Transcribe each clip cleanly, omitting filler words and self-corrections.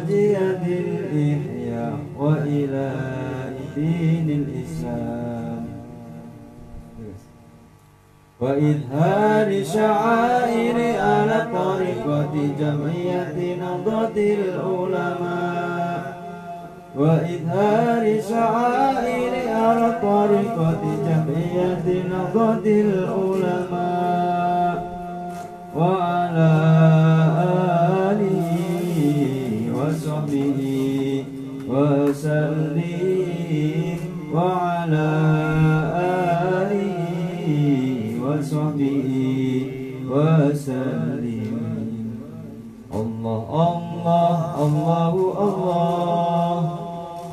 jihadil ihya wa ila dinil Islam wa idhari sya'airi ala tariqati jam'iyyati nahdlatil ulama wa idhari sya'airi ala tariqati jam'iyyati nahdlatil ulama wa ala alihi wa sahbihi wa sallim wa ala alihi wa sahbihi wa sallim. Allah Allah Allahu Allah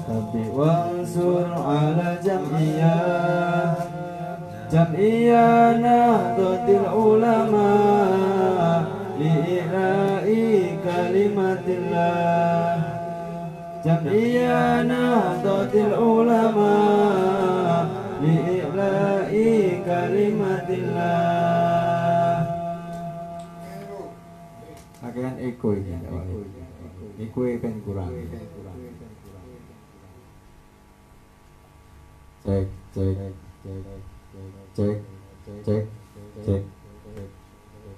Rabbi wansur ala jam'iyah nahdlatil ulama li'ila'i kalimatillah jam'iyah nahdlatil ulama li'ila'i kalimatillah. Akan eko ini, eko kan kurang. Cek, cek, cek, cek, cek.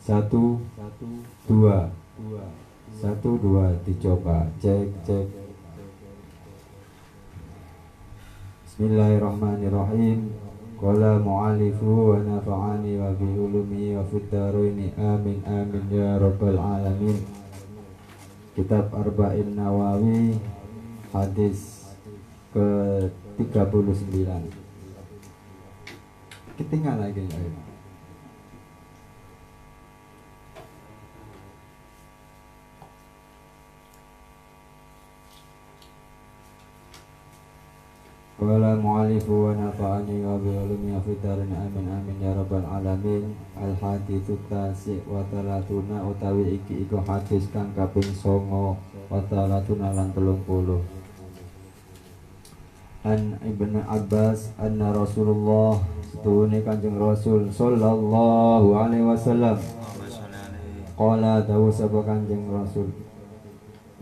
1, 2, 1, 2 dicoba. Cek, cek. Bismillahirrahmanirrahim. Qala mu'alifu wa nafa'ani wa bi ulumi wa fid dharaini amin amin ya rabbal alamin. Kitab Arba'in Nawawi hadis ke-39. Ketinggalan lagi ya. Qala mu'alifu wa nafa'ani wa bi ulumi wa fid dharaini amin amin ya rabbal alamin. Al haditsu tasi wa talatuna utawi iki iku hadis kang kaping 9 wa talatuna lan 30. An Ibnu Abbas anna Rasulullah setuhune Kanjeng Rasul sallallahu alaihi wasallam qala dawu sapa Kanjeng Rasul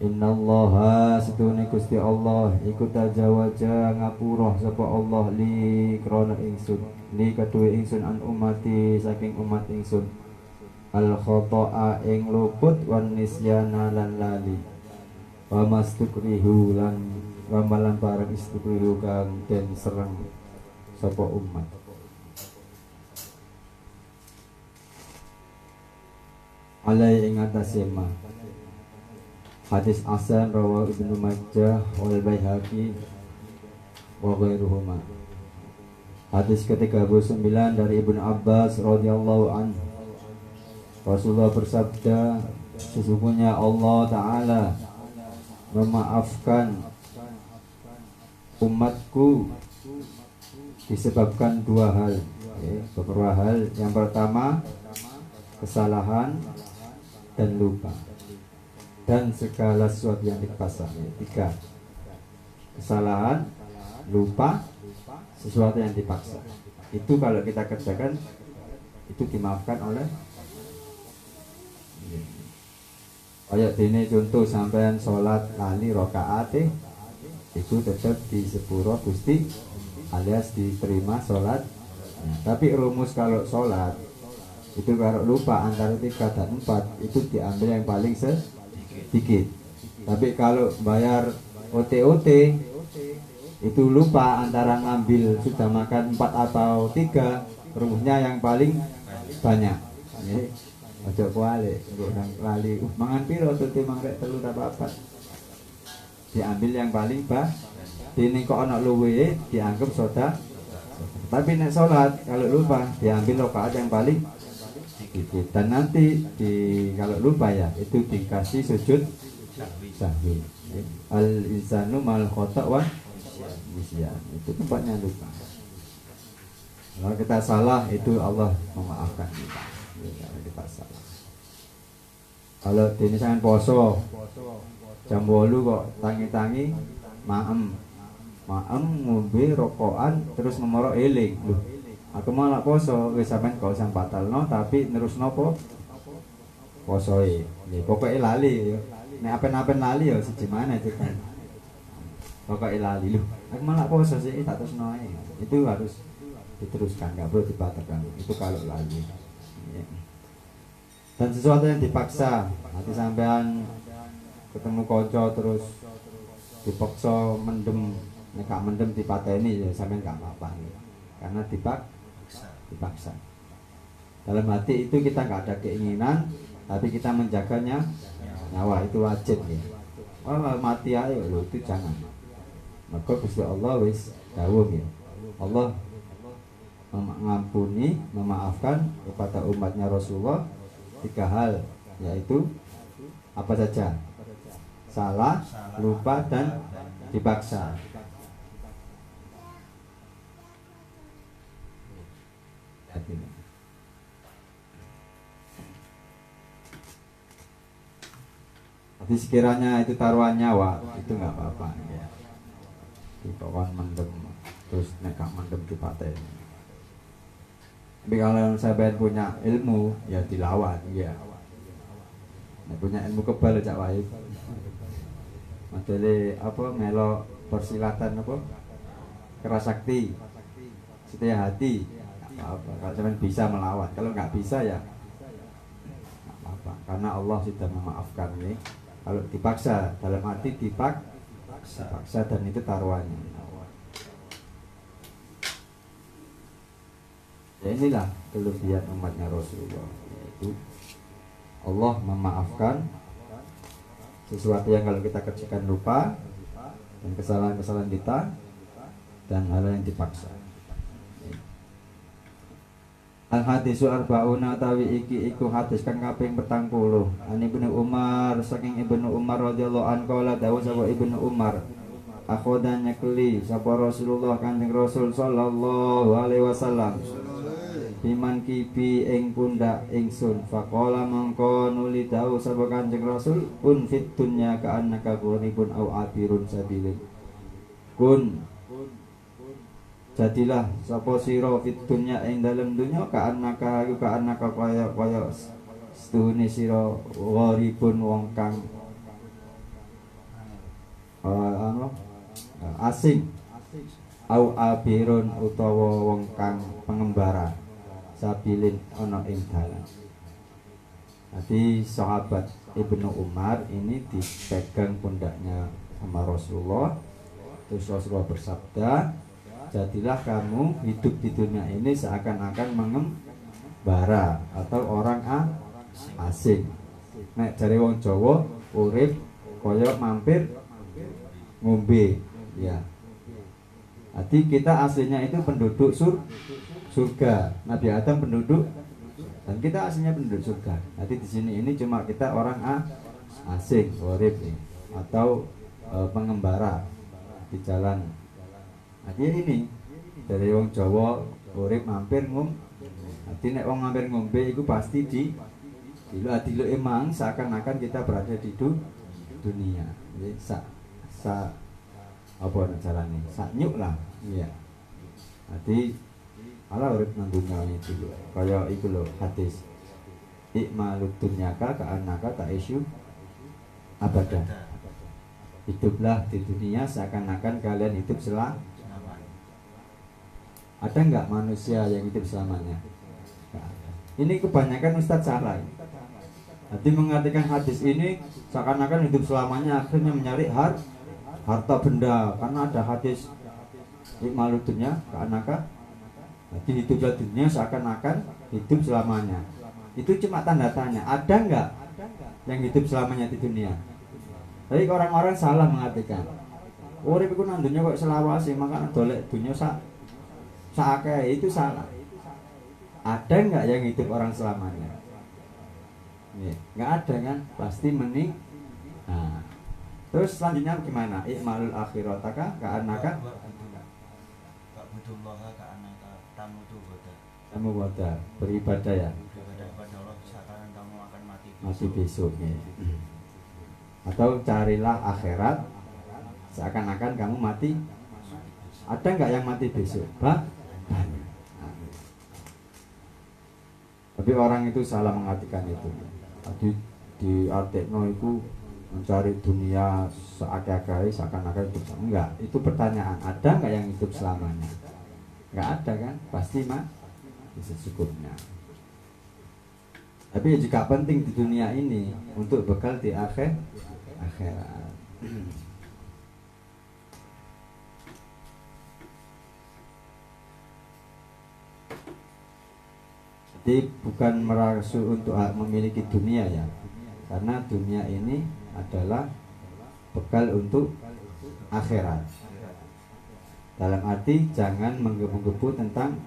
innallaha setuhune Gusti Allah iku tajawaja ngapura sapa Allah li krana ingsun li kedue ingsun an umati saking umat ingsun al khata'a ing luput wan nisyana lan lali wa mastukrihu lan ramalan barang istukrihu kang den sereng sapa umat. Alai ing atase ma hadis hasan rawahu Ibnu Majah wal Baihaqi wa ghairuhuma. Hadis ke-39 dari Ibnu Abbas radhiyallahu anhu. Rasulullah bersabda, sesungguhnya Allah Ta'ala memaafkan umatku disebabkan dua hal, beberapa hal. Yang pertama kesalahan dan lupa dan segala sesuatu yang dipaksa. 3 kesalahan, lupa, sesuatu yang dipaksa. Itu kalau kita kerjakan itu dimaafkan oleh kayak dene contoh sampean sholat lali rakaat itu tetap di sepuro Gusti alias diterima sholat. Nah, tapi rumus kalau sholat itu kalau lupa antara 3 dan 4 itu diambil yang paling sedikit. Tapi kalau bayar OT itu lupa antara ngambil sudah makan 4 atau 3, rumusnya yang paling banyak. Ojo kuali nang lali mangan piro tuh mangrek telu ta papat. Diambil yang paling dene kok ana luwe dianggap soda. Tapi nek salat kalau lupa diambil rakaat yang paling sedikit. Dan nanti kalau lupa ya itu dikasih sujud sahwi. Al insanu mal khata' wa nisyan. Itu tempatnya lupa. Kalau kita salah itu Allah memaafkan kita. Kita salah. Kalau di misalkan poso jam 8 kok tangi-tangi maem ngombe rokokan terus memoro eling. Loh, aku malah poso wis sampean kok usah batalno tapi nerus nopo posoe. Pokoke lali nek apen-apen lali ya siji mana itu kan. Pokoknya lali lu. Aku malah poso sih tak terus noe. Itu harus diteruskan, nggak perlu dibatalkan. Itu kalau lali. Ya. Dan sesuatu yang dipaksa, nanti sampean ketemu konco terus dipaksa mendem, nek gak mendem dipateni ya sampean gak apa-apa. Karena dipaksa. Dalam hati itu kita nggak ada keinginan, tapi kita menjaganya nyawa itu wajib ya. Oh mati ayo lo itu jangan. Maka Gusti Allah wis dawuh ya. Allah mengampuni, memaafkan kepada umatnya Rasulullah 3 hal, yaitu apa saja? Salah, lupa dan dipaksa. Jadi sekiranya itu taruhan nyawa itu nggak apa-apa ya. Dikon mendem terus nek gak mendem dipateni. Tapi kalau sampean punya ilmu ya dilawan ya. Nek punya ilmu kebal cak wae. Modele apa melo persilatan apa? Kerasakti. Setia hati. Apa kalau sampean bisa melawan. Kalau nggak bisa ya nggak apa-apa. Karena Allah sudah memaafkan ini. Kalau dipaksa dalam arti dipaksa dan itu taruhannya. Ya inilah kelebihan umatnya Rasulullah, yaitu Allah memaafkan sesuatu yang kalau kita kerjakan lupa dan kesalahan-kesalahan kita dan hal yang dipaksa. Al hadisu arbauna tawi iki iku hadis kang kaping 40. Ani Ibnu Umar saking Ibnu Umar radhiyallahu anhu qala dawu sapa Ibnu Umar akhodan nyekeli sapa Rasulullah Kanjeng Rasul sallallahu alaihi wasallam biman kibi ing pundak ingsun faqala mangko nuli dawu sapa Kanjeng Rasul un fit dunya ka annaka quribun au abirun sabilin kun jadilah sapa sira fit dunya ing dalem dunya ka annaka kaya setuhune sira gharibun wong kang asing au abirun utawa wong kang pengembara sabilin ana ing dalan. Jadi sahabat Ibnu Umar ini dipegang pundaknya sama Rasulullah. Terus Rasulullah bersabda, jadilah kamu hidup di dunia ini seakan-akan mengembara atau orang asing. Nek dari wong Jawa urip kaya mampir ngombe ya. Jadi kita aslinya itu penduduk surga. Nabi Adam penduduk dan kita aslinya penduduk surga. Jadi di sini ini cuma kita orang asing urip atau pengembara di jalan. Jadi ini dari wong Jawa urip mampir Jadi nek wong mampir ngombe itu pasti di diluk emang seakan-akan kita berada di dunia. Jadi apa nak carane? Nyuk lah. Iya. Jadi ala urip nang dunia itu kaya iku lho hadis. Ikmalud dunyaka ka'annaka ta'isyu abadan. Hiduplah di dunia seakan-akan kalian hidup Ada nggak manusia yang hidup selamanya? Ini kebanyakan Ustadz salah. Jadi mengartikan hadis ini seakan-akan hidup selamanya, akhirnya mencari harta benda. Karena ada hadis ikmaludunya ka'annaka. Jadi hiduplah di dunia seakan-akan hidup selamanya. Itu cuma tanda tanya. Ada nggak yang hidup selamanya di dunia? Tapi orang-orang salah mengartikan. Urip iku nang dunya kok selawase, makane dolek dunya sakake, itu salah. Ada nggak yang hidup orang selamanya? Nggak ada kan? Pasti mening. Nah, terus selanjutnya gimana? Ikmalul akhirataka ka'annaka kamu boda beribadah ya. Mati besoknya. Atau carilah akhirat seakan-akan kamu mati. Ada nggak yang mati besok? Banyak. Tapi orang itu salah mengartikan itu. Tadi di artekno itu mencari dunia seakai-akai seakan-akan hidup enggak. Itu pertanyaan, ada nggak yang hidup selamanya? Nggak ada kan, pasti mah secukupnya. Tapi juga penting di dunia ini untuk bekal di akhirat. Jadi bukan merasu untuk memiliki dunia ya, karena dunia ini adalah bekal untuk akhirat. Dalam arti jangan menggebu-gebu tentang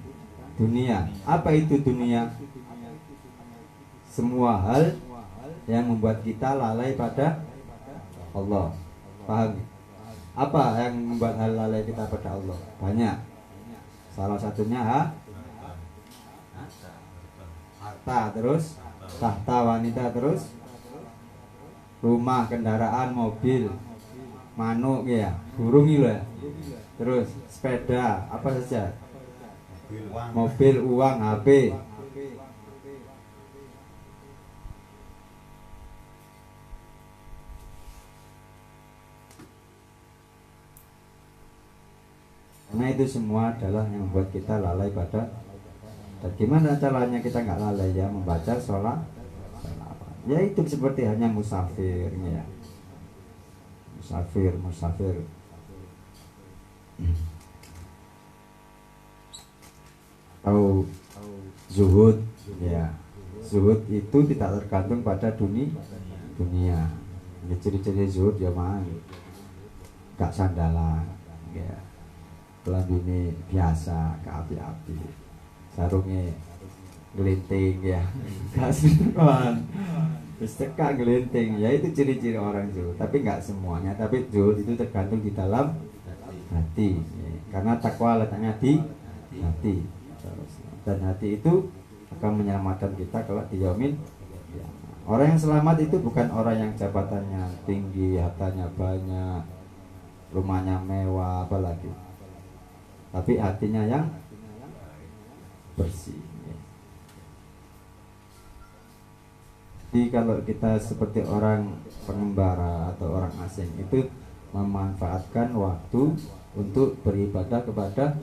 dunia. Apa itu dunia? Semua hal yang membuat kita lalai pada Allah. Paham? Apa yang membuat hal lalai kita pada Allah? Banyak. Salah satunya harta, terus tahta wanita, terus rumah, kendaraan, mobil, manuk ya, burung itu ya. Terus sepeda, apa saja? Mobil, uang, HP. Karena itu semua adalah yang membuat kita lalai pada. Dan gimana caranya kita nggak lalai ya membaca sholat? Ya itu seperti hanya musafir ya. Musafir. Atau zuhud ya. Zuhud itu tidak tergantung pada dunia. Ini ciri-ciri zuhud ya mah gak sandalan ya. Kelambine biasa, gak api-api. Sarungnya gelinting ya, kasihan, terus teka gelinting ya, itu ciri-ciri orang zuhud. Tapi nggak semuanya, tapi zuhud itu tergantung di dalam hati ya. Karena takwa letaknya di hati, dan hati itu akan menyelamatkan kita kalau di yaumil ya. Orang yang selamat itu bukan orang yang jabatannya tinggi, hartanya banyak, rumahnya mewah, apalagi, tapi hatinya yang bersih. Jadi kalau kita seperti orang pengembara atau orang asing itu memanfaatkan waktu untuk beribadah kepada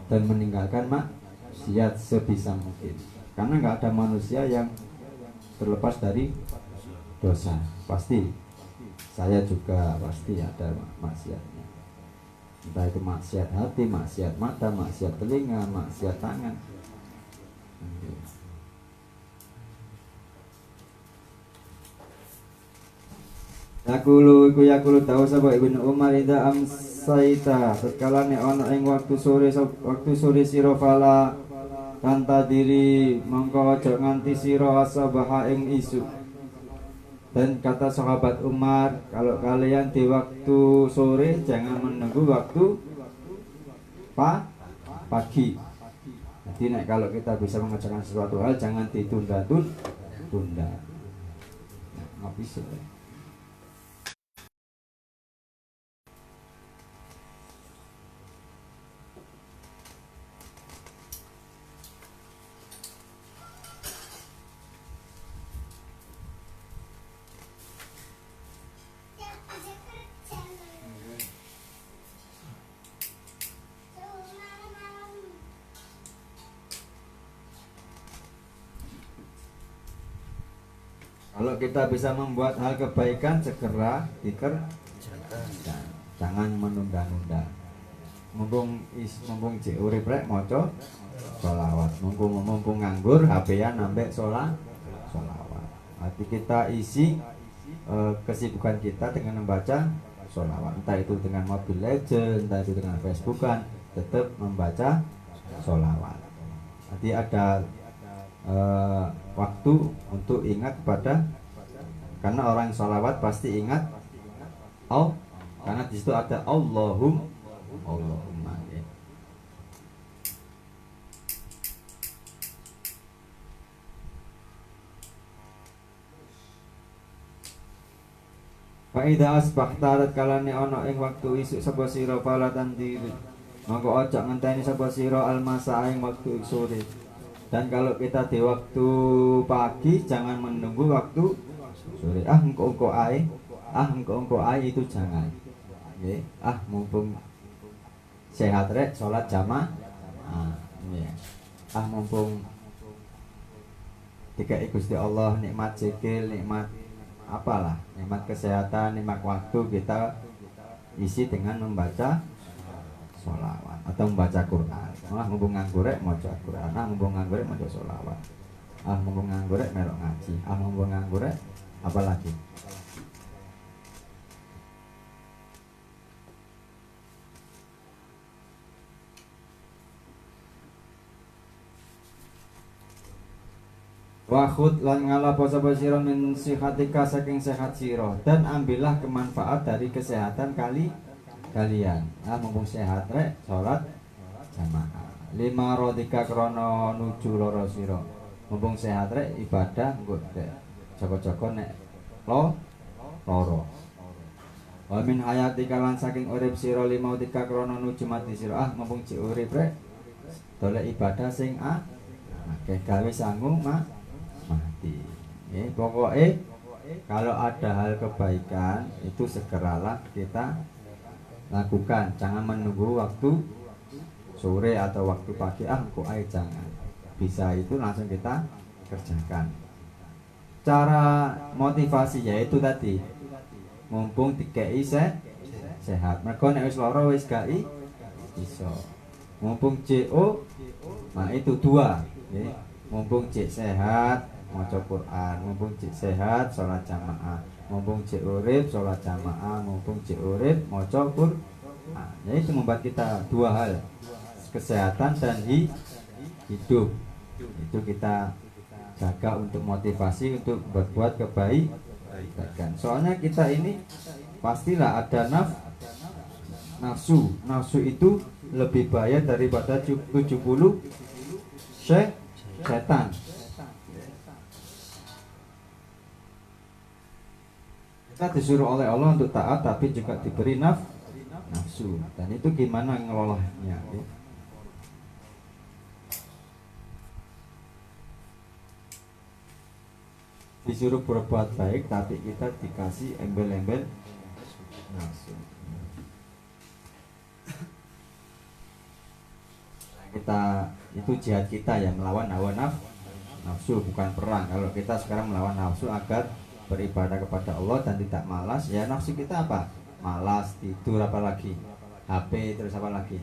dan meninggalkan maksiat sebisa mungkin. Karena nggak ada manusia yang terlepas dari dosa. Pasti saya juga pasti ada maksiatnya. Entah itu maksiat hati, maksiat mata, maksiat telinga, maksiat tangan. Yakulu tahu sapa Ibnu Umar ida amsaita tatkala nek ana ing waktu sore sira fala kanta diri mongko aja nganti sira asabaha ing isu. Dan kata sahabat Umar, kalau kalian di waktu sore jangan menunggu waktu pagi. Jadi nek kalau kita bisa mengerjakan sesuatu hal jangan ditunda-tunda. Nggak bisa. Kalau kita bisa membuat hal kebaikan segera dikerjakan, jangan menunda-nunda. Mumpung urip rek maca sholawat, mumpung nganggur HP-an nambah sholawat. Hati kita isi kesibukan kita dengan membaca sholawat, entah itu dengan Mobile Legends, entah itu dengan Facebookan, tetap membaca sholawat. Nanti ada waktu untuk ingat kepada, karena orang sholawat pasti ingat karena di situ ada Allahumma ya. Fa idza asbahta kalane ana ing waktu isuk sapa sira fala tandiri monggo aja ngenteni sapa sira almasa ing waktu sore. Dan kalau kita di waktu pagi jangan menunggu waktu sore. Engko ae engko ae itu jangan. Nggih, mumpung sehat rek salat jamaah. Nggih. Mumpung dikai Gusti Allah nikmat zikir, nikmat apalah, nikmat kesehatan, nikmat waktu kita isi dengan membaca sholawat atau membaca Quran. Mumpung nganggurek maca Quran, mumpung nganggurek maca sholawat, mumpung nganggurek melok ngaji, mumpung nganggurek apalagi. Wakhud lan ngalapo sapa sira min sihatika saking sehat sira dan ambillah kemanfaat dari kesehatan kalian. Mumpung sehat rek salat jamaah. Lima rodika krono nuju loro sira. Mumpung sehat rek ibadah engko joko-joko nek loro. Wa min hayatika lan saking urip sira lima rodika krono nuju mati sira. Mumpung cek urip rek dolek ibadah sing akeh gawe sanggup mati. Pokoknya kalau ada hal kebaikan itu segeralah kita lakukan, jangan menunggu waktu sore atau waktu pagi. Jangan, bisa itu langsung kita kerjakan. Cara motivasi yaitu tadi, mumpung dikei sehat. Mergo nek wis lara wis gak iso. Mumpung CO, nah itu dua. Mumpung cek sehat maca Quran, mumpung cek sehat sholat jamaah, mumpung cek urip sholat jamaah, mumpung cek urip maca Quran. Itu membuat kita dua hal, kesehatan dan hidup. Itu kita jaga untuk motivasi untuk berbuat kebaikan. Soalnya kita ini pastilah ada nafsu. Nafsu itu lebih bahaya daripada 70 setan. Kita disuruh oleh Allah untuk taat, tapi juga diberi nafsu. Dan itu gimana ngelolanya? Disuruh berbuat baik, tapi kita dikasih embel-embel nafsu. Kita itu jihad kita ya, melawan hawa nafsu, bukan perang. Kalau kita sekarang melawan nafsu agar beribadah kepada Allah dan tidak malas, ya nafsu kita apa? Malas, tidur, apa lagi? HP, terus apa lagi?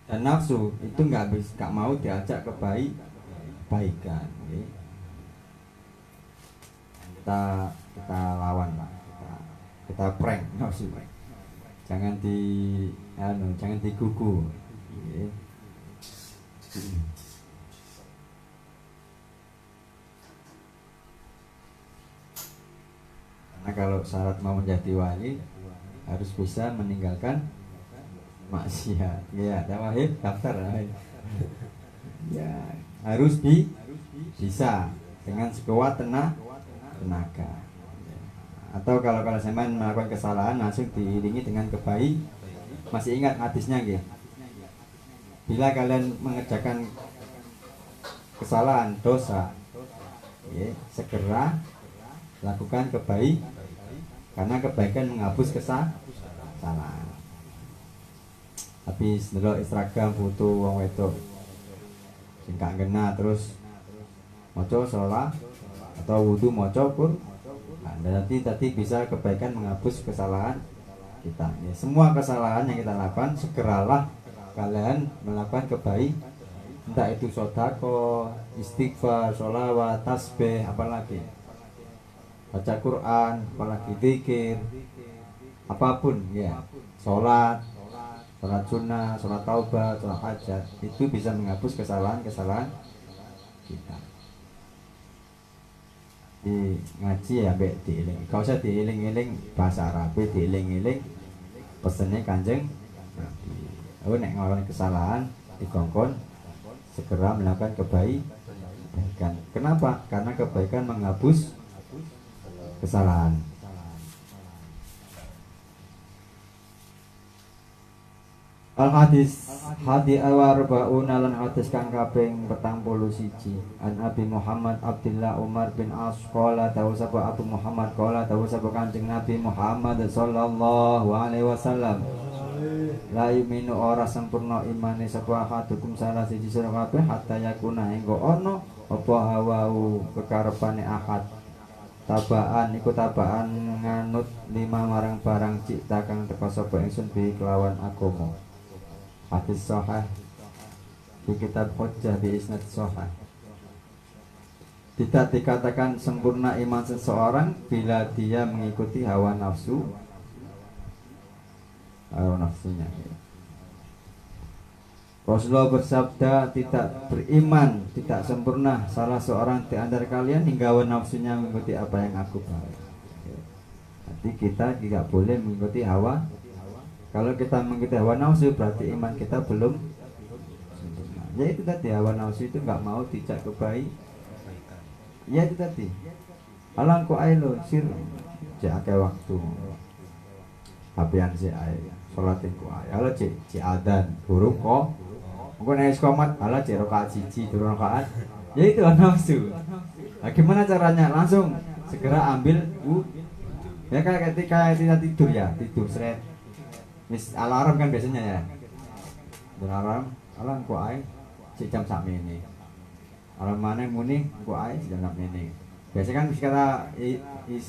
Dan nafsu itu nggak mau diajak kebaikan. Okay? Kita lawan lah, kita prank nafsu. Jangan digugu. Okay? Karena kalau syarat mau menjadi wali harus bisa meninggalkan maksiat. Ya, Wahid daftar. Ya, harus bisa dengan sekuat tenaga. Atau kalau saya melakukan kesalahan langsung diiringi dengan kebaikan. Masih ingat hadisnya nggih? Bila kalian mengerjakan kesalahan, dosa, segera lakukan kebaikan, karena kebaikan menghapus kesalahan. Habis delok Instagram foto wong wedok sing gak ngena terus maca sholat atau wudu maca Quran. Nanti bisa kebaikan menghapus kesalahan kita. Semua kesalahan yang kita lakukan segeralah kalian melakukan kebaikan, entah itu sodako, istighfar, sholawat, tasbih, apalagi baca Quran, apalagi zikir, apapun ya, sholat sunnah, sholat taubat, sholat hajat, itu bisa menghapus kesalahan kita. Di ngaji ya mbek diiling, kau usah diiling-iling bahasa Arab, diiling-iling pesennya Kanjeng Nabi. Nek ngelakuin kesalahan dikongkon segera melakukan kebaikan. Kenapa? Karena kebaikan menghapus kesalahan. Al hadis hadi awarbauna lan hadis kang kaping 41 an Abi Muhammad Abdullah Umar bin As qala tahu sapa Abu Muhammad qala tahu sapa Kanjeng Nabi Muhammad sallallahu alaihi wasallam la yuminu ora sempurna imane sapa hadukum salah siji sira kabeh hatta yakuna engko ana apa hawau kekarepane ahad tabaan iku tabaan nganut lima marang barang cipta kang teka sapa ingsun bi kelawan agama. Hadis sahih di kitab Hujjah bi isnad sahih. Tidak dikatakan sempurna iman seseorang bila dia mengikuti hawa nafsunya. Rasulullah bersabda, tidak beriman, tidak sempurna salah seorang di antara kalian hingga hawa nafsunya mengikuti apa yang aku bawa. Jadi kita tidak boleh mengikuti hawa. Kalau kita mengikuti hawa nafsu berarti iman kita belum sempurna. Ya itu tadi, hawa nafsu itu nggak mau dijak ke baik. Ya itu tadi. Alangku ailo sir jake waktu. Apian si ay, sholatin ku ay. Ala ci adan burung kok. Engko nek komat ala ci rakaat siji durung rakaat. Ya itu hawa nafsu. Nah, gimana caranya? Langsung segera ambil ya kayak ketika kita tidur ya, tidur seret. Mis alarm kan biasanya ya. Alarm ku ay si jam sak meneh. Alarm mana muni ku ay si jam sak meneh. Biasanya kan kita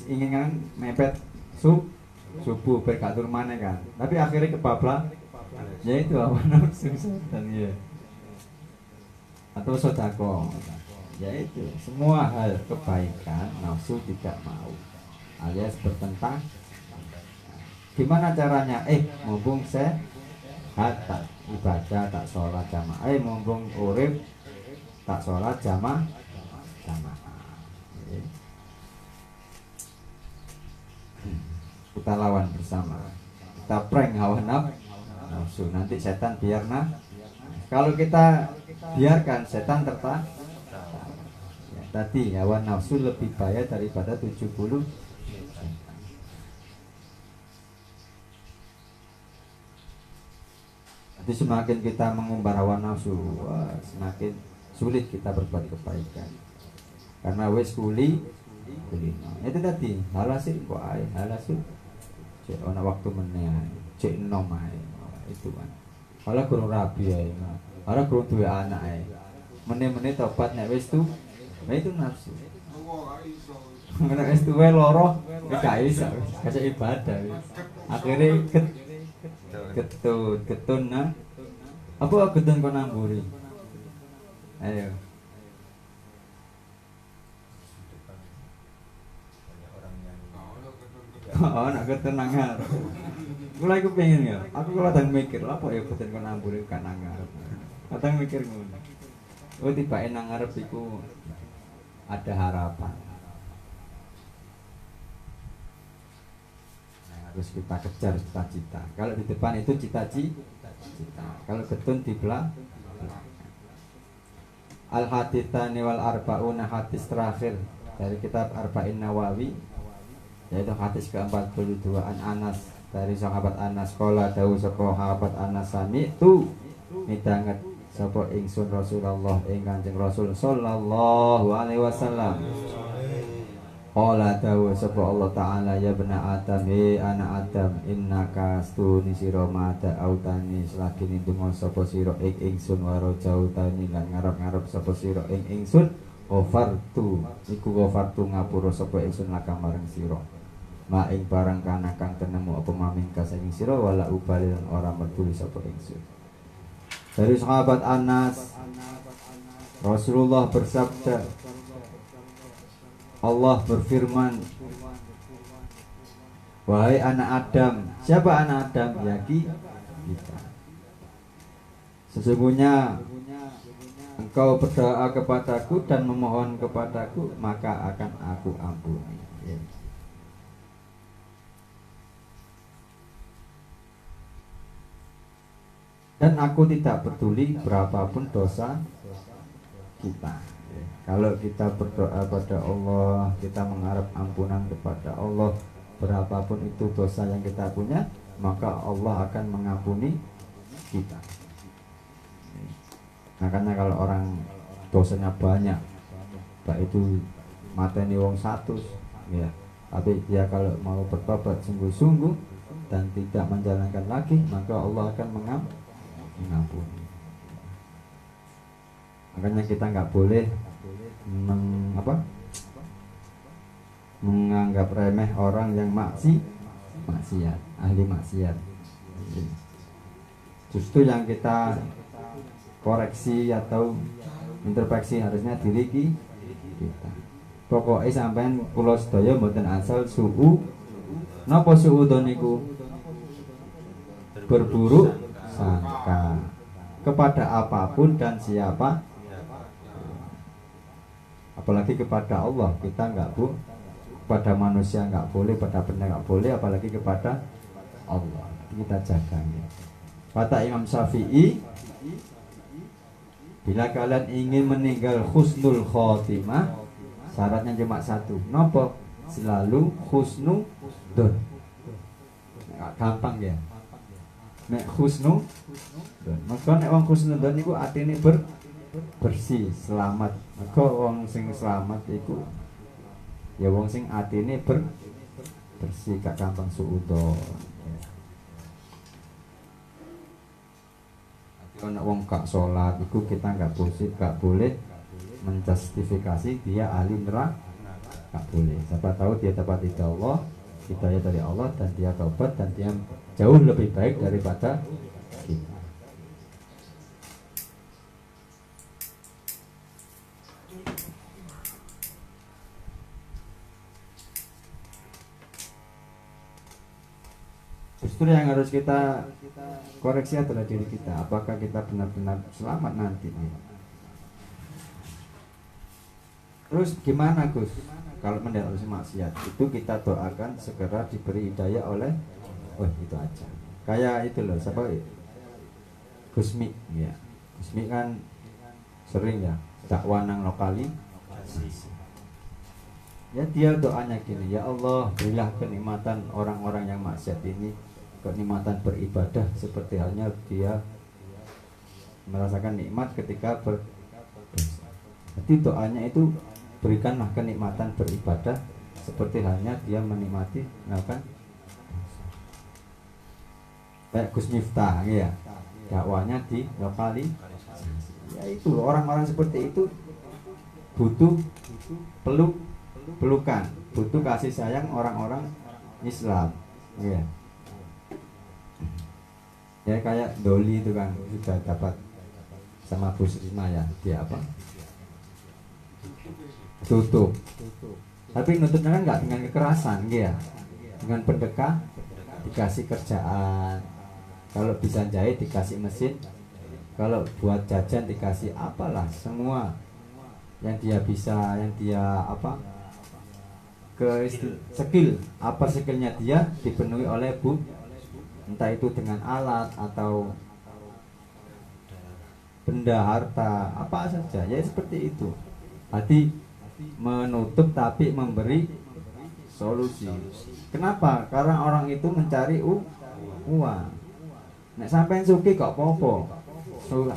ingin kan mepet subuh berkatur mana kan. Tapi akhirnya kebablas. Ya itu hawa nafsu dan ya. Atau sedekah. Ya itu semua hal kebaikan nafsu tidak mau. Alias bertentang. Gimana caranya? Mumpung sehat tak ibadah, tak sholat jamaah. Mumpung urip tak sholat jamaah. Kita lawan bersama. Kita prank hawa nafsu. Nanti setan biar kalau kita biarkan setan tertarik. Ya, tadi hawa nafsu lebih bahaya daripada 70. Jadi semakin kita mengumbar hawa nafsu, semakin sulit kita berbuat kebaikan. Karena wes kuli. Itu tadi, halasin kok ay, halasin. Cek ana waktu meneh, cek enom ae. Itu kan. Kalau kurang rabi ae, kalau kurang duwe anak ae. Meneh-meneh tobat nek wis tu, nah itu nafsu. Nek wis tuwe loro, gak iso, kasih ibadah. Akhirnya getun nah apa getun kok namburi ayo nak getun nangar kula iku pengen ya aku kadang mikir apa ya getun kok namburi gak nangar kadang mikir ngono tiba nang ngarep iku ada harapan. Harus kita kejar cita-cita. Kalau di depan itu cita-cita. Kalau getun di belakang. Al-Hadithani wal Arba'una, hadis terakhir dari kitab Arba'in Nawawi, yaitu hadis ke-42 an Anas, dari sahabat Anas qala dawu sapa sahabat Anas sami tu midanget sapa ingsun Rasulullah ing Kanjeng Rasul sallallahu alaihi wasallam. Qala dawu sapa Allah taala ya bena Adam anak Adam innaka astuni sira mata autani selagi ndonga sapa sira ing ingsun waro jautani lan ngarep-ngarep sapa sira ing ingsun ghafartu ngapura sapa ingsun laka marang sira ma ing barang kana kang tenemu apa maming kasing sira wala ubali lan ora peduli sapa ingsun. Dari sahabat Anas Rasulullah bersabda, Allah berfirman, wahai anak Adam. Siapa anak Adam? Ya kita. Sesungguhnya engkau berdoa kepadaku dan memohon kepadaku, maka akan aku ampuni. Ya. Dan aku tidak peduli berapapun dosa kita. Kalau kita berdoa pada Allah, kita mengharap ampunan kepada Allah, berapapun itu dosa yang kita punya, maka Allah akan mengampuni kita. Makanya kalau orang dosanya banyak, baik itu mateni wong 100 ya, tapi dia kalau mau bertobat sungguh-sungguh dan tidak menjalankan lagi, maka Allah akan mengampuni. Makanya kita nggak boleh menganggap remeh orang yang maksiat, ahli maksiat. Justru yang kita koreksi atau introspeksi harusnya diri kita. Pokoknya sampean kula sedaya mboten asal napa suudzon niku berburuk sangka kepada apapun dan siapa, apalagi kepada Allah. Kita kepada manusia nggak boleh, pada benda nggak boleh, apalagi kepada Allah. Kita jaga. Kata Imam Syafi'i, bila kalian ingin meninggal husnul khotimah, syaratnya cuma satu. Nopo? Selalu husnudon. Gampang ya. Nek husnudon. Maka nek wong husnudon niku artine bersih, selamat. Maka wong sing selamat iku ya wong sing atine bersih, gak gampang suudzon. Kalau wong gak sholat, itu kita gak boleh menjustifikasi dia ahli neraka, gak boleh. Siapa tahu dia dapat hidayah dari Allah dan dia taubat dan dia jauh lebih baik daripada kita. Justru yang harus kita koreksi adalah diri kita. Apakah kita benar-benar selamat nanti? Terus gimana Gus? Kalau mendeteksi maksiat itu kita doakan segera diberi hidayah oleh, itu aja. Kayak itu loh, siapa? Gusmi, ya. Gusmi kan sering ya dakwah nang lokali. Ya dia doanya gini, ya Allah berilah kenikmatan orang-orang yang maksiat ini, kenikmatan beribadah seperti halnya dia merasakan nikmat ketika berdosa. Jadi doanya itu berikanlah kenikmatan beribadah seperti halnya dia menikmati melakukan dosa. Kayak Gus Miftah ya, dakwanya di lokali. Ya itu orang-orang seperti itu butuh pelukan, butuh kasih sayang orang-orang Islam. Ya. Ya kayak Doli itu kan sudah dapat sama Bu Risma ya, dia apa? Tutup. Tapi nutupnya kan nggak dengan kekerasan, ya, dengan pendekah, dikasih kerjaan. Kalau bisa jahit dikasih mesin, kalau buat jajan dikasih apalah, semua yang dia bisa, yang dia apa? Skill apa skillnya dia dipenuhi oleh Bu, entah itu dengan alat atau benda harta apa saja ya seperti itu. Hati menutup tapi memberi solusi. Kenapa? Karena orang itu mencari uang. Nek sampean sugih kok apa-apa.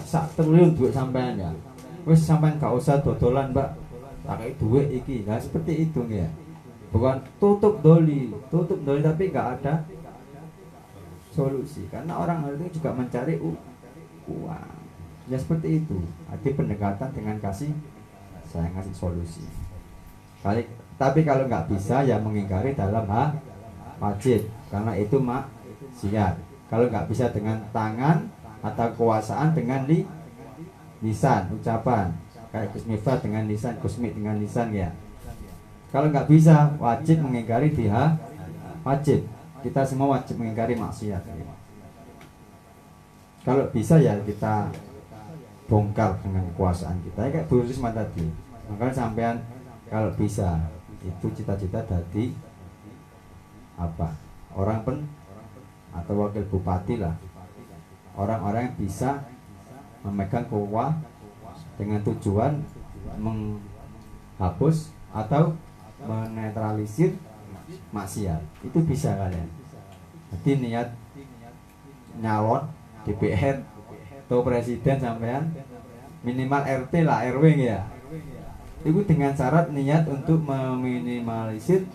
Sak triliun duit sampean ya. Wis sampean gak usah dodolan, Mbak. Pakai duit iki. Nah seperti itu ya. Bukan tutup doli tapi nggak ada solusi karena orang itu juga mencari uang ya seperti itu. Arti pendekatan dengan kasih saya ngasih solusi tapi kalau nggak bisa ya mengingkari dalam wajib karena itu maksiat. Kalau nggak bisa dengan tangan atau kekuasaan dengan lisan ucapan kayak Gus Miftah dengan lisan, Gusmi dengan lisan ya. Kalau nggak bisa, wajib mengingkari wajib. Kita semua wajib mengingkari maksiat. Kalau bisa ya kita bongkar dengan kekuasaan kita. Kayak Bu Risma tadi. Maka sampean kalau bisa itu cita-cita dari apa? Orang atau wakil bupati lah. Orang-orang yang bisa memegang kekuasaan dengan tujuan menghapus atau menetralisir maksiat. Itu bisa kalian. Jadi niat nyalon DPR atau presiden sampean minimal RT lah RW ya. Itu dengan syarat niat untuk meminimalisir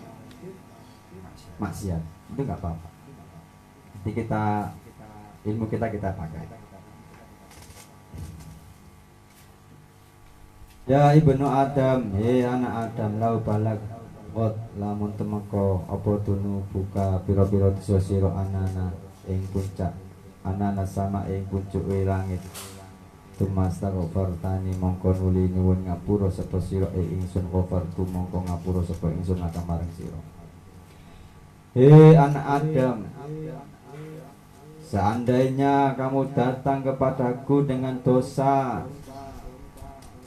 maksiat. Itu nggak apa-apa. Jadi ilmu kita pakai. Ya ibnu Adam, anak Adam, lau balak qad lamun temeko apa tunu buka pira-pira dosa sira anana ing puncak anana sama ing puncuke langit. Tumasta ghafartani mongko nuli nyuwun ngapura sapa sira ingsun ghafartu mongko ngapura sapa ingsun laka marang sira. Anak Adam, seandainya kamu datang kepadaku dengan dosa,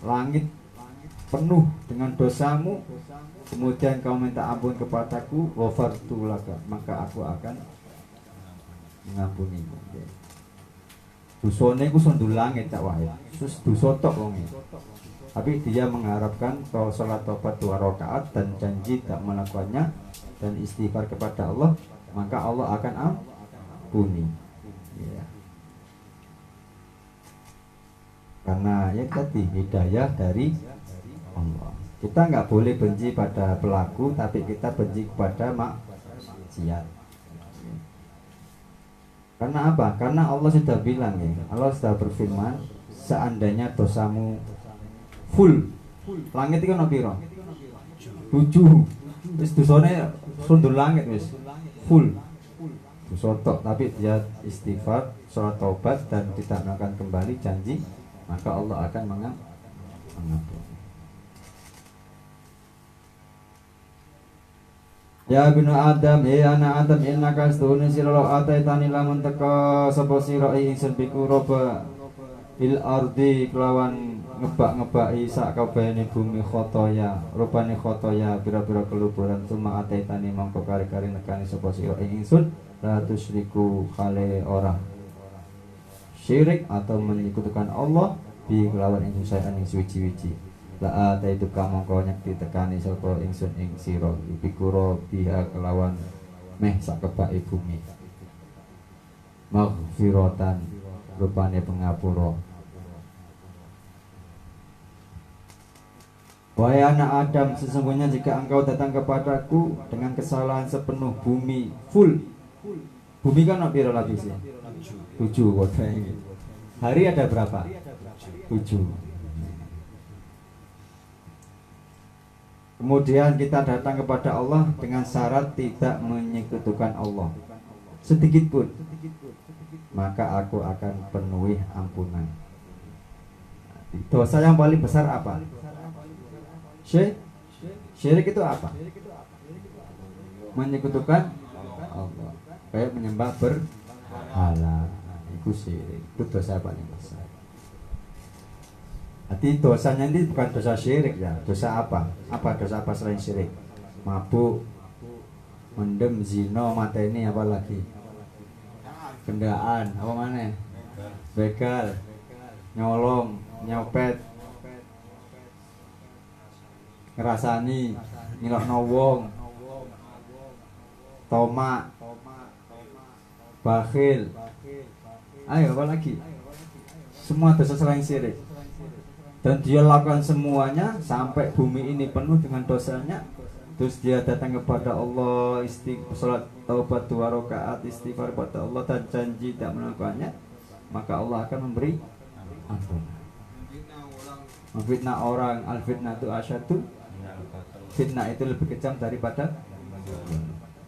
langit penuh dengan dosamu, kemudian kamu minta ampun kepadaku, ghafartu laka, maka aku akan mengampunimu. Dosane ku sondul langit tak wae. Sus dosa tok wong. Tapi dia mengharapkan kalau salat tobat 2 rakaat dan janji tak melakukannya dan istighfar kepada Allah, maka Allah akan ampuni. Ya. Karena ya tadi hidayah dari Allah. Kita nggak boleh benci pada pelaku, tapi kita benci kepada maksiat. Karena apa? Karena Allah sudah bilang ya, Allah sudah berfirman, seandainya dosamu full, langit itu ono piro? 7. Wis dosane sundul langit wis full. Dosa tok, tapi dia istighfar, salat taubat dan tidak melakukan kembali janji, maka Allah akan mengampuni. Ya binu Adam, anak Adam, innaka astuni sira ataitani lamun teka sapa sira ingsun biku roba il ardi kelawan ngebak-ngebaki sak kabehane bumi khotoya, rupane khotoya pira-pira keluburan tuma ataitani mongko kari-kari nekani sapa sira ingsun la tusyriku kale ora syirik atau menyekutukan Allah bi kelawan ingsun sayan ing suci-suci. La ataitu kamu kau nyekti tekani sapa ingsun ing sira bikura biha kelawan meh sak kebake bumi maghfiratan rupane pengapura. Wahai anak Adam, sesungguhnya jika engkau datang kepadaku dengan kesalahan sepenuh bumi full, bumi kan nak pira lapisnya 7 kota ini. Hari ada berapa? 7. Kemudian kita datang kepada Allah dengan syarat tidak menyekutukan Allah sedikit pun, maka aku akan penuhi ampunan. Dosa yang paling besar apa? Syirik itu apa? Menyekutukan Allah, kayak menyembah berhala. Itu syirik, itu dosa paling besar. Jadi dosanya ini bukan dosa syirik ya. Dosa apa? Apa dosa apa selain syirik? Mabuk, mendem, zina, mateni, apa lagi? Kendaan, apa mana? Begal, nyolong, nyopet, ngerasani, ngilokno wong, tomak, bakhil. Ayo apa lagi? Semua dosa selain syirik. Dan dia lakukan semuanya sampai bumi ini penuh dengan dosanya. Terus dia datang kepada Allah, istighfar, salat taubat 2 rakaat, istighfar kepada Allah dan janji tidak melakukannya, maka Allah akan memberi ampunan. Memfitnah orang, al-fitnah itu asyadu. Fitnah itu lebih kejam daripada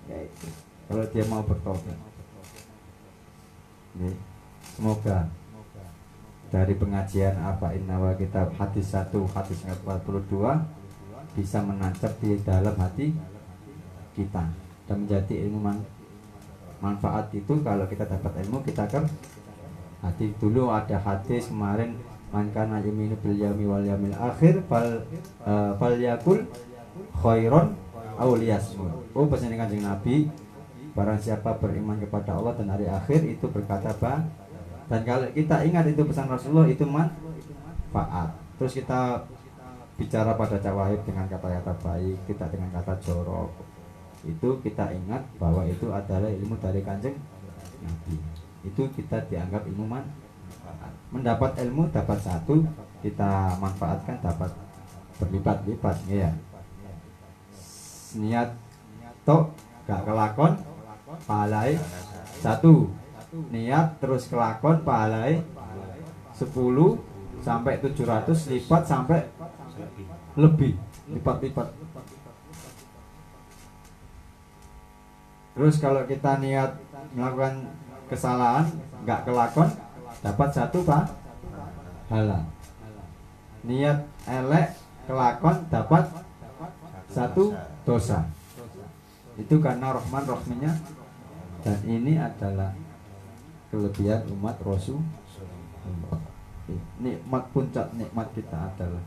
yaitu kalau dia mau bertobat. Semoga dari pengajian Arba'in Nawawi kitab hadis 1 hadis 42 bisa menancap di dalam hati kita dan menjadi ilmu manfaat. Itu kalau kita dapat ilmu kita akan hati. Dulu ada hadis kemarin, man kana yuminu bil yaumi wal yaumil akhir fal yakul khairon aw liyasmut. Oh, pesan Kanjeng Nabi, barang siapa beriman kepada Allah dan hari akhir itu berkata dan kalau kita ingat itu pesan Rasulullah itu manfaat. Terus kita bicara pada jawahib dengan kata-kata baik, kita dengan kata jorok, itu kita ingat bahwa itu adalah ilmu dari Kanjeng Nabi. itu kita dianggap ilmu manfaat. Mendapat ilmu dapat satu, kita manfaatkan dapat berlipat-lipat ya. Niat tok gak kelakon pahalai satu, niat terus kelakon pahalai 10 sampai 700 lipat sampai lebih lipat-lipat. Terus kalau kita niat melakukan kesalahan nggak kelakon dapat satu pahala. Niat elek kelakon dapat satu dosa. Itu karena Rahman Rahminya. Dan ini adalah kelebihan umat Rasulullah. Nikmat puncak nikmat kita adalah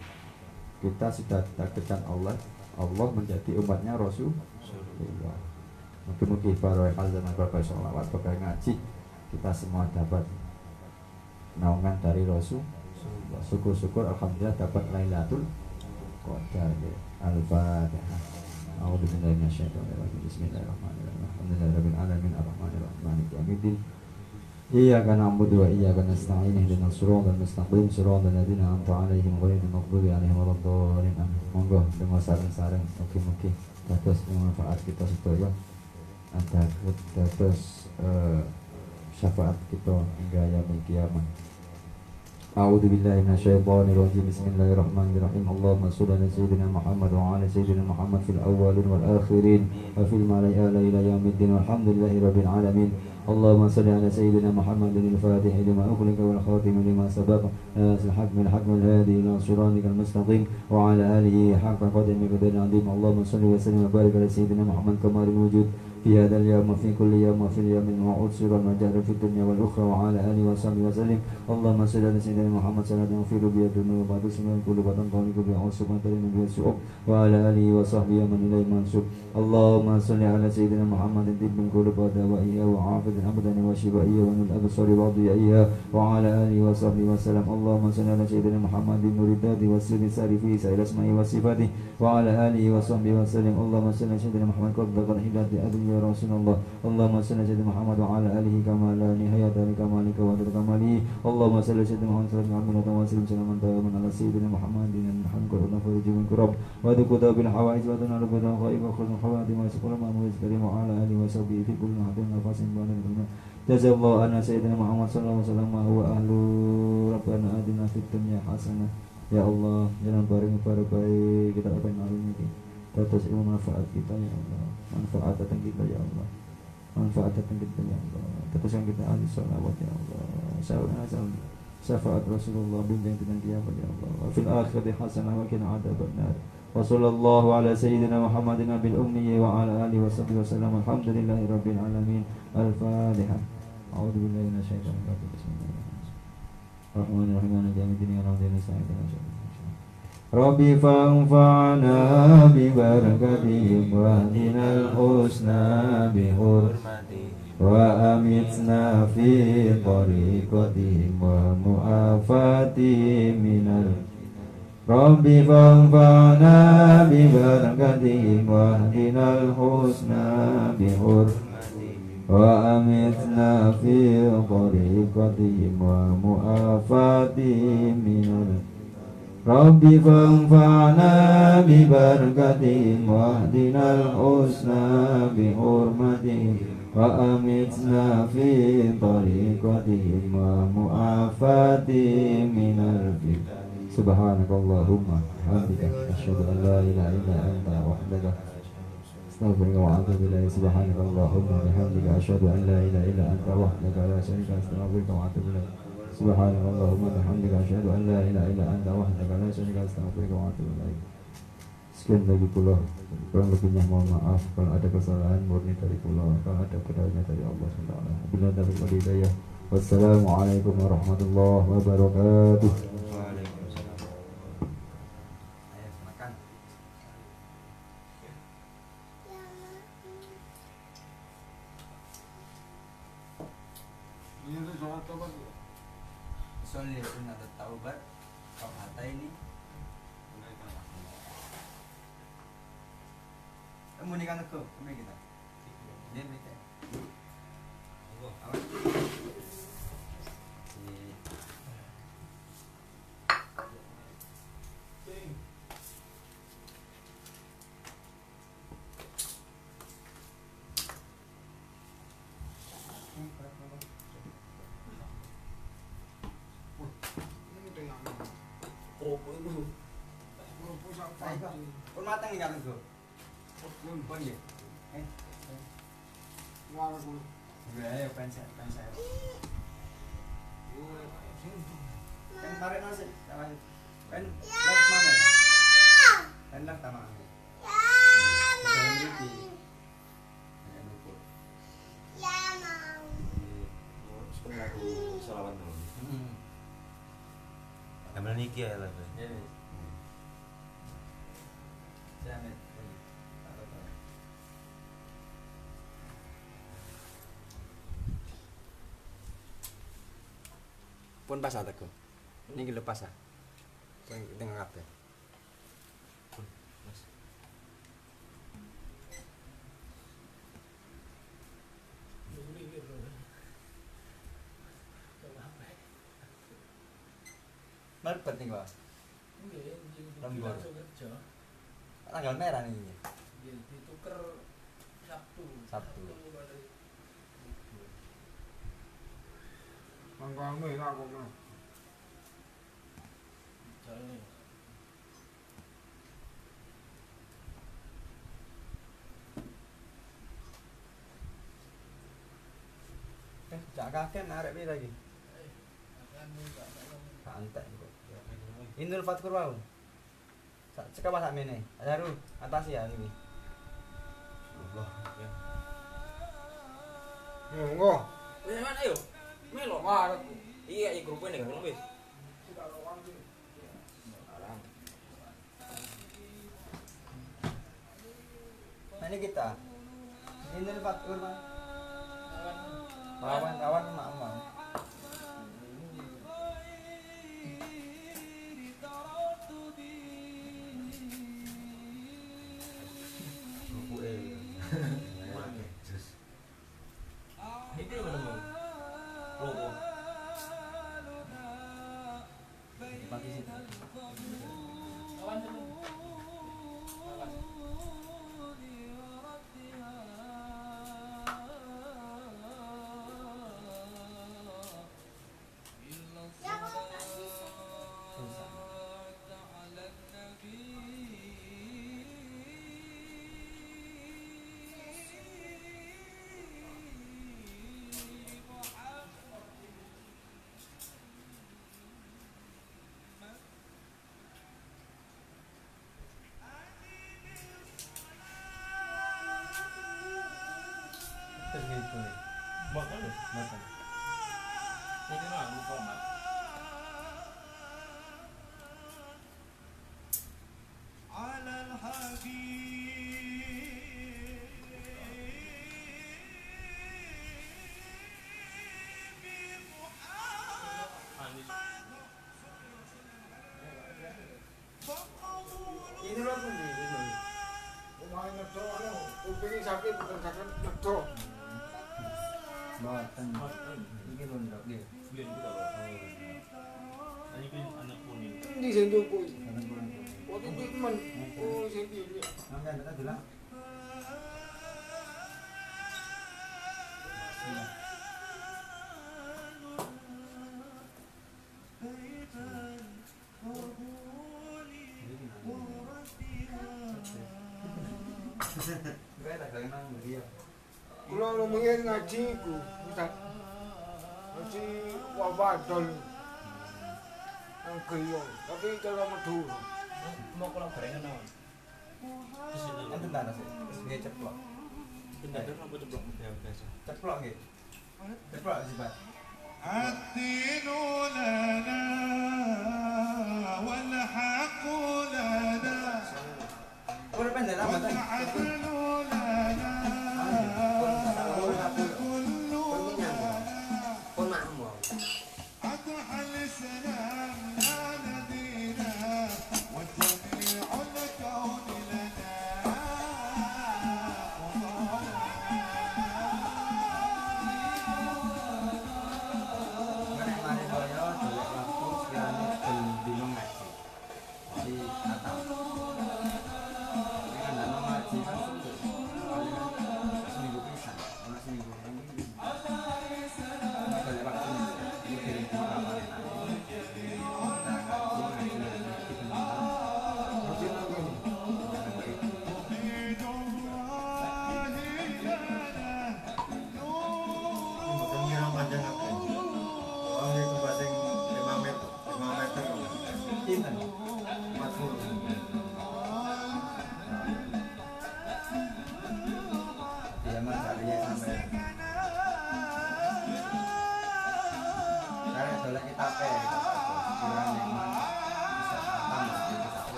kita sudah ditakdirkan Allah menjadi umatnya Rasulullah. Mungkin para khazan bapak sholawat bapak ngaji kita semua dapat naungan dari Rasul. Syukur-syukur alhamdulillah dapat Lailatul Qadar. Al-Fatihah. A'udzubillahi minasyaitonir rajim. Bismillahirrahmanirrahim. Alhamdulillahirabbil alamin arrahmanirrahim maliki yaumiddin. Iyyaka na'budu wa iyyaka nasta'in ihdinas siratal mustaqim siratal ladzina an'amta 'alaihim ghairil maghdubi 'alaihim waladdallin. Monggo dengan sareng-sareng mugi-mugi dados manfaat kita sedaya. Ada dados syafaat kita hingga yaumil kiamat. A'udzu billahi minasyaitonir rajim. Bismillahirrahmanirrahim. Allahumma shalli ala sayyidina Muhammad wa ala sayyidina Muhammad fil awwalin wal akhirin wa fil malaa'ila ila yaumiddin walhamdulillahi rabbil alamin. Allahumma shalli ala sayyidina Muhammadin al-fatih lima ughliqa wal khatim lima sabaqa nasil haqq min haqqil hadi ila siratikal mustaqim wa ala alihi haqqa qadri qadrin 'azim. Allahumma shalli wa sallim wa barik ala sayyidina Muhammad kamalul wujud في هذا اليوم وفي كل يوم وفي اليوم الموعود سرا وجهرا في الدنيا والأخرى وعلى آله وصحبه وسلم. اللهم صل على سيدنا محمد صلاة يغفر بها الذنوب وتسمع كل بدن قولك بها عصبة من السوء وعلى آله وصحبه من إليه منسوب. اللهم صل على سيدنا محمد طب القلوب ودوائها وعافية الأبدان وشفائها ونور الأبصار وضيائها وعلى آله وصحبه وسلم. اللهم صل على سيدنا محمد نور الذات والسر السار فيه سائر أسمائه وصفاته وعلى آله وصحبه وسلم. اللهم صل على سيدنا محمد قد ذكر حلات أبي يا رسول الله. اللهم صل على سيدنا محمد وعلى آله كما لا نهاية لكمالك وعدد كماله. اللهم صل على سيدنا محمد صلى الله عليه وسلم سلاما دائما على سيدنا محمد الحمد لله فرج من كرب وذكر بالحوائج وتنال بها غائب وخلق الحوادث وسكر المأمور الكريم وعلى آله وصحبه في كل نهض نفس بان الدنيا. جزا الله أن سيدنا محمد صلى الله عليه وسلم وهو أهل ربنا آتنا في الدنيا حسنة. Ya Allah, jangan baring para baik kita apa yang hari ini. Atas ilmu manfaat kita ya Allah, manfaat datang kita ya Allah, manfaat datang kita ya Allah. Atas yang kita ahli salawat ya Allah, syafaat Rasulullah bimbing dengan kiamat ya Allah. Wa fil akhirati hasanah wa qina adzabannar. Wa sallallahu ala sayyidina Muhammadin bil ummi wa ala alihi wa sahbihi wasallam. Alhamdulillahi rabbil alamin. Al-Fatihah. A'udzu billahi minasyaitonir rajim. Bismillahirrahmanirrahim. Maliki yaumiddin. Alhamdulillahi Rabbi fa'anfa'na bi barakatihim wa dinal husna bi hurmatihim wa amitna fi tariqatihim wa mu'afatihim minal. Rabbi fa'anfa'na bi barakatihim wa dinal husna bi hurmatihim wa amitna fi tariqatihim wa mu'afatihim minal. Rabbi fa'anfa'na bi barakatihim wa hdinal husna bi hurmatihim wa amitna fi tariqatihim wa mu'afatihim minal fitnah. Subhanakallahumma hamdika asyhadu an la ilaha illa anta wahdaka astaghfiruka wa atubu ilaik. Subhanakallahumma bihamdika asyhadu an la ilaha illa anta wahdaka la syarika lak astaghfiruka wa atubu ilaik. Subhanallahumma bihamdika asyhadu an la ilaha illa anta wahdaka la syarika lak astaghfiruka wa atubu ilaik. Sekian lagi pula, kurang lebihnya mohon maaf kalau ada kesalahan murni dari pula, kalau ada kebenarannya dari Allah SWT. Bila dapat hidayah. Wassalamualaikum warahmatullahi wabarakatuh. Soleh sunnah taubat kau hata ini kamu nikah aku kita dia opo iku? Ayo, pun mateng nih kan Go. Pun nggih. Ngawur kuwi. Ayo pensel. Pen tarik nasi, pen left mana? Pen left sama. Jangan berhenti. Jangan lupa. Sebenarnya aku selawat dulu. Ambil niki ya lah. Ya. Jangan. Pun pas ataku. Niki lepas ah. Tengah kabeh. Marbet nih Pak. Lembur. Tanggal merah nih. Dituker Sabtu. Mangkane aku mah. Jak kakek arek pi lagi. Santai kok. Indul Fatkur wau. Cekap sak mene. Ajaru atas ya ini. Allah ya. Monggo. Wis mana yo? Melo marek. Iya, iki grup ini kan wis. Nah ini kita. Indul Fatkur mah. Kawan mak. Bukuke. Jus. Iki lho temen. Logo. Pagi sih. Kawan temen. Terus gitu nih. Makan. Makan. Ini mah lupa mak. Ini lho pun ini. Omahe nedo anu, kuping sakit bukan sakit nedo. Mboten. Iki lho ndok nggih. Biar kita loh. Ini kan anak kuning. Endi sing tuku? Saben bulan. Oh, tuku men. Oh, sing cilik. Sampeyan tak bilang. Gue tak kenal dia. Kula lumayan ngaji ku, Ustaz. Ngaji wawadol. Nang geyong, tapi cara medhur. Mau kalau gorengan naon? Di sini. Enten ta sih. Wis nggih ceplok. Pindah dari apa ceplok ya biasa. Ceplok nggih. Ceplok sih, Pak. الدين لنا والحق لنا Ora pendek amat. والعدل لنا والكل Pun makmu. أضحى الإسلام لا ندينا وجميع الكون لنا Nek mari kaya golek waktu sekiranya ben dino ngaji. Di atap. Nek kan ana ngaji kan seminggu. Paling kan seminggu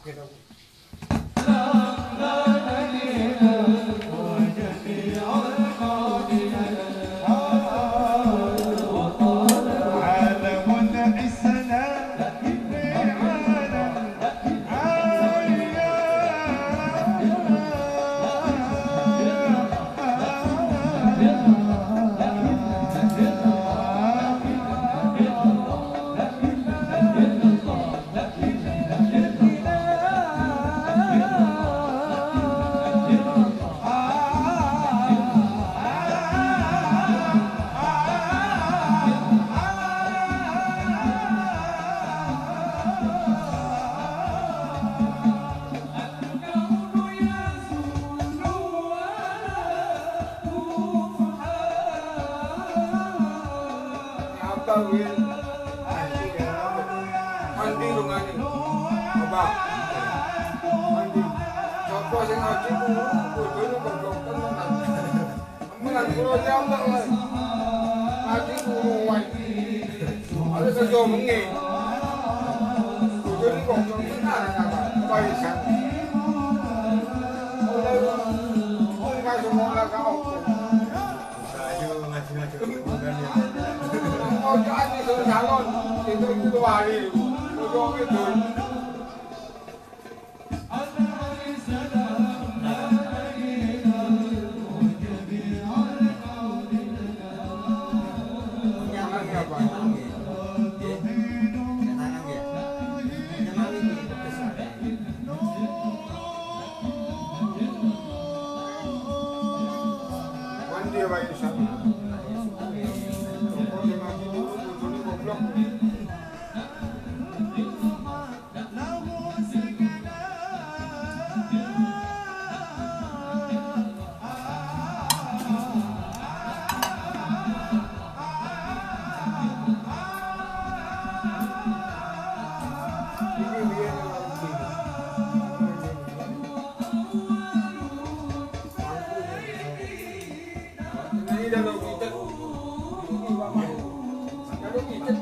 kaget aku. عالم الإسلام في عالم Apa Wil? Mandi rungane. Apa? Mandi. Sopo sing ngaji ku bojone goblok tenan. Amulan kula jambak wae. Ngaji ku wae. Ada sejo mengi. Bojone goblok tenan apa? Paisan. Oleh nggak semua lah kau. Ayo ngaji-ngaji bukan ya. Mau jadi calon itu hari. Mau itu. Mandi ya Pak Isa. Ini dah lo kita. Kalau kita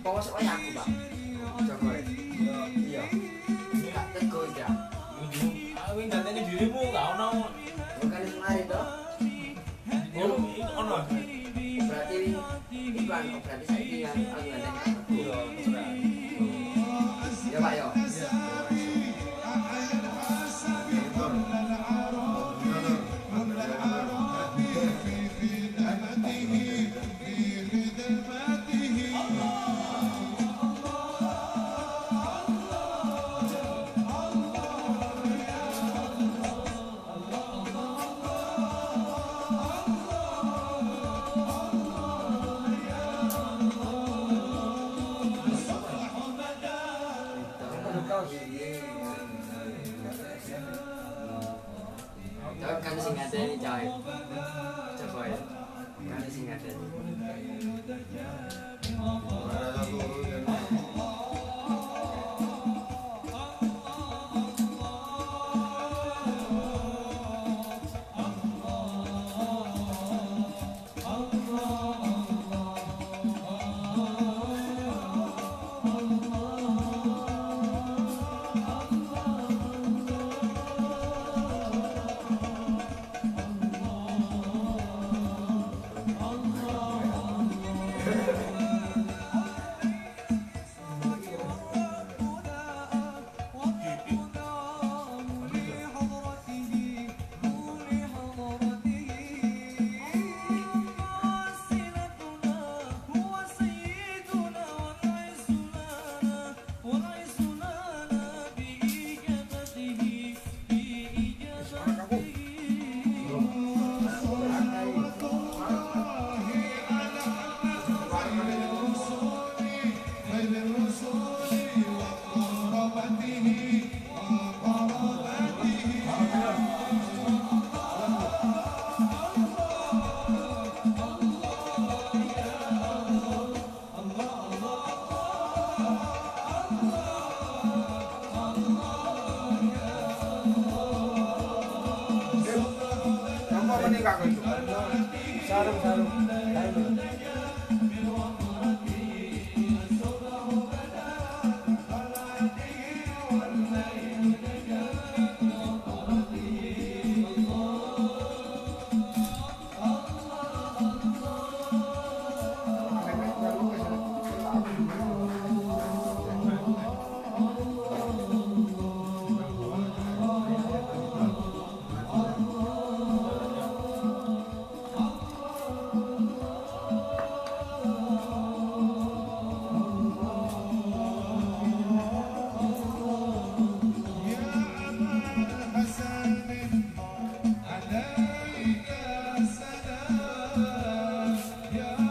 Pokoknya soalnya aku, Pak. Coba. Iya. Ini tak tegur ya. Aku ngateni dirimu gak ono. Bukan semari toh. Ngono iki ono. Berarti iklan berarti saya yang aku ngateni. ya. Coba ya. Kali sing ada. Ada satu yang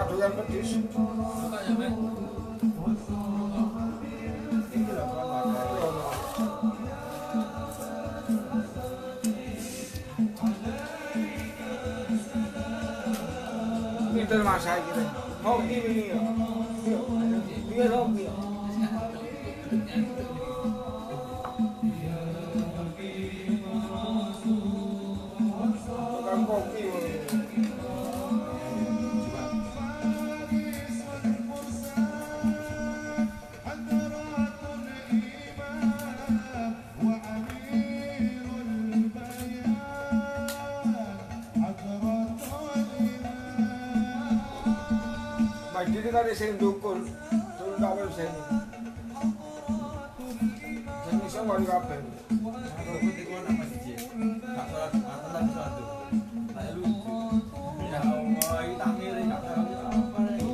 Aduan pedis. Ini masa kita. Hoki ini ya. Dia hoki. Bukan kopi. Jadi kan sing dukun, dukun kabeh sing. Sing iso wali kabeh. Aku iku ana Mas Ji. Gak salah mantan salat tuh. Tak lucu. Ya Allah, iki tak milih gak tahu apa iki.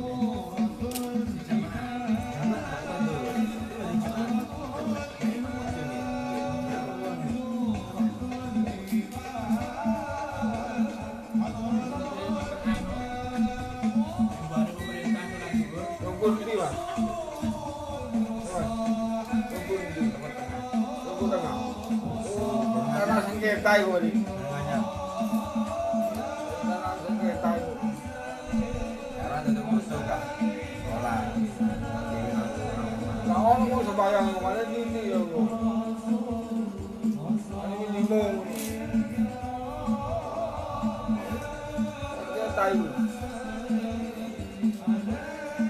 Dukun iki, Mas. Dukun tengah. Oh, karena sengketa iku iki. Banyak. Karena sengketa iku. Karena tetep musuh kan. Sekolah. Lah ono kok sembayang kemana gini ya kok. Ini bingung. Sengketa iku.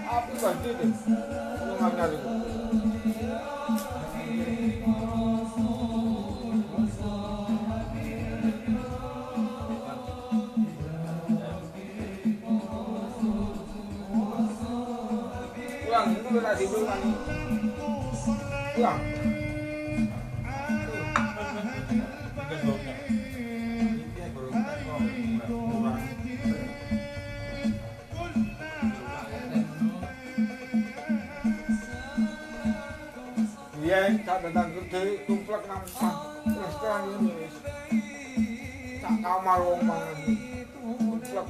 Apa ganti deh? Lu nganyar itu. Pulang itu kasih dulu. Ya. Biyen tak datang gede tumplek nang restoran ini wis. Tak kamar wong mangan. Tumplek.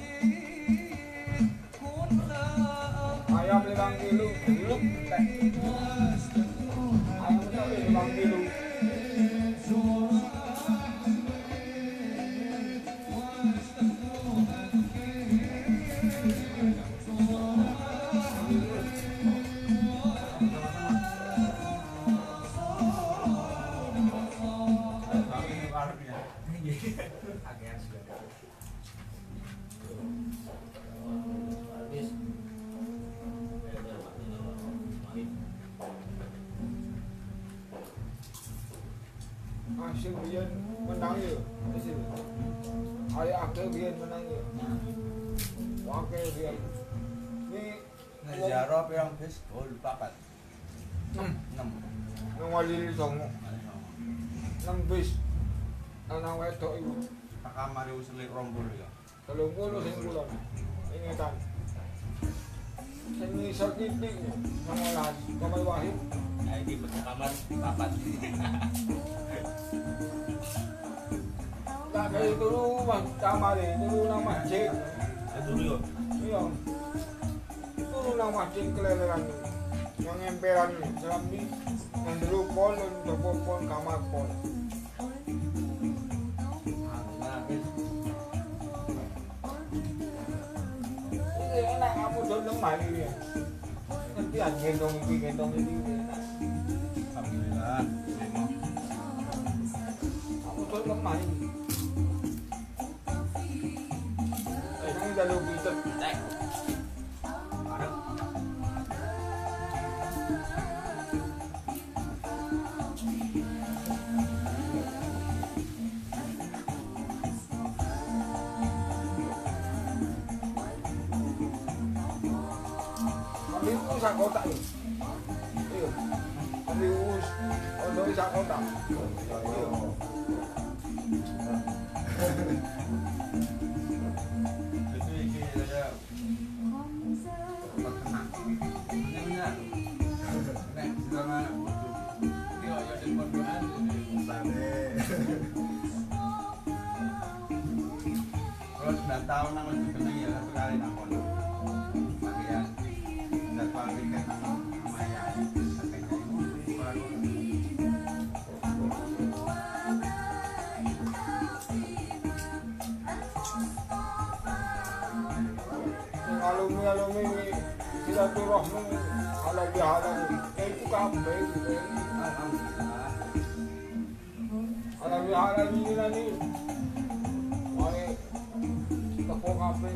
Ayam 5 kilo, belum tek. Ayam tak 5 kilo. Asyik biyen menang ya. Hari akhir biyen menang ya. Wakil biyen. Ini Jaro pirang bis? Oh, lupa kan. 6 6. nang wali songo. 6 bis. Ana wedok iku. Tak kamar wis selik 20 ya. 30 sing kulon. Ini kan. Sing iso titik 19 Kamal Wahid. Iki metu kamar papat. Tak kaya dulu mas kamar dulu nang masjid. Itu yo. Iya. Dulu nang masjid keleleran. Yang emperan serambi. Yang dulu pol, jopo pol, kamar pol. Ini enak kamu dulu lemah ini ya. Nanti gendong ini enak. Alhamdulillah. Kamu dulu lemah ini. Ini dah lebih Tek. Arep kami urus sak kotak ini. Iya. Kami urus untuk sak kotak. Iya. Itu iki saya tenang. Ini benar. Nek sama dia ya di pondokan ini sane. Kalau 9 tahun nang wis keneng ya satu kali nang pondok. Bagian jadwal weekend nang Maya. Alumi silaturahmi ala bihalal itu kabeh itu Alhamdulillah. ala bihalal ini mari tepuk kabeh